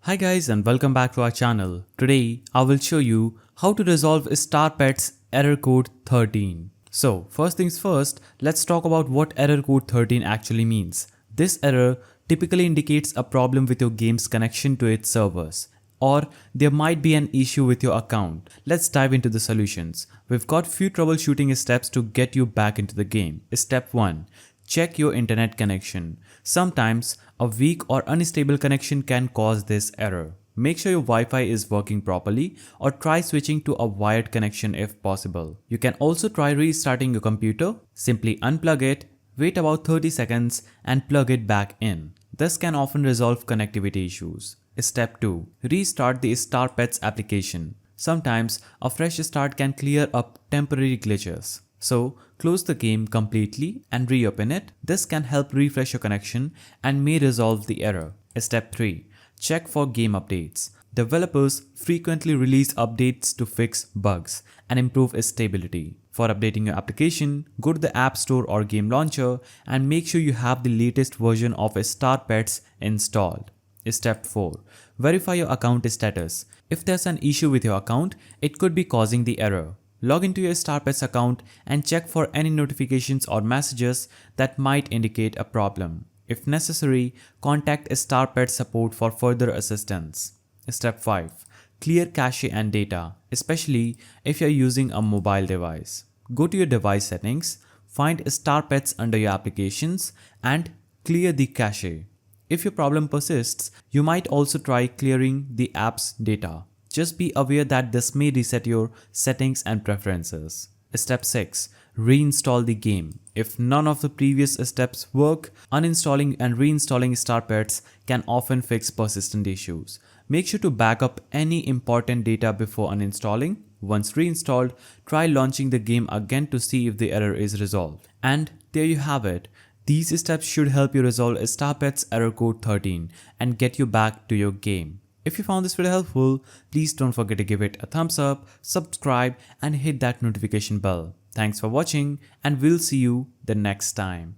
Hi guys and welcome back to our channel. Today I will show you how to resolve Starpets error code 13. So first things first, let's talk about what error code 13 actually means. This error typically indicates a problem with your game's connection to its servers, or there might be an issue with your account. Let's dive into the solutions. We've got few troubleshooting steps to get you back into the game. Step 1. Check your internet connection. Sometimes a weak or unstable connection can cause this error. Make sure your Wi-Fi is working properly or try switching to a wired connection if possible. You can also try restarting your computer. Simply unplug it, wait about 30 seconds and plug it back in. This can often resolve connectivity issues. Step 2. Restart the Starpets application. Sometimes a fresh start can clear up temporary glitches. So close the game completely and reopen it. This can help refresh your connection and may resolve the error. Step 3. Check for game updates. Developers frequently release updates to fix bugs and improve stability. For updating your application, go to the App Store or Game Launcher and make sure you have the latest version of Starpets installed. Step 4. Verify your account status. If there's an issue with your account, it could be causing the error. Log into your Starpets account and check for any notifications or messages that might indicate a problem. If necessary, contact Starpets support for further assistance. Step 5. Clear cache and data, especially if you're using a mobile device. Go to your device settings, find Starpets under your applications and clear the cache. If your problem persists, you might also try clearing the app's data. Just be aware that this may reset your settings and preferences. Step 6. Reinstall the game. If none of the previous steps work, uninstalling and reinstalling Starpets can often fix persistent issues. Make sure to back up any important data before uninstalling. Once reinstalled, try launching the game again to see if the error is resolved. And there you have it. These steps should help you resolve Starpets error code 13 and get you back to your game. If you found this video helpful, please don't forget to give it a thumbs up, subscribe and hit that notification bell. Thanks for watching and we'll see you the next time.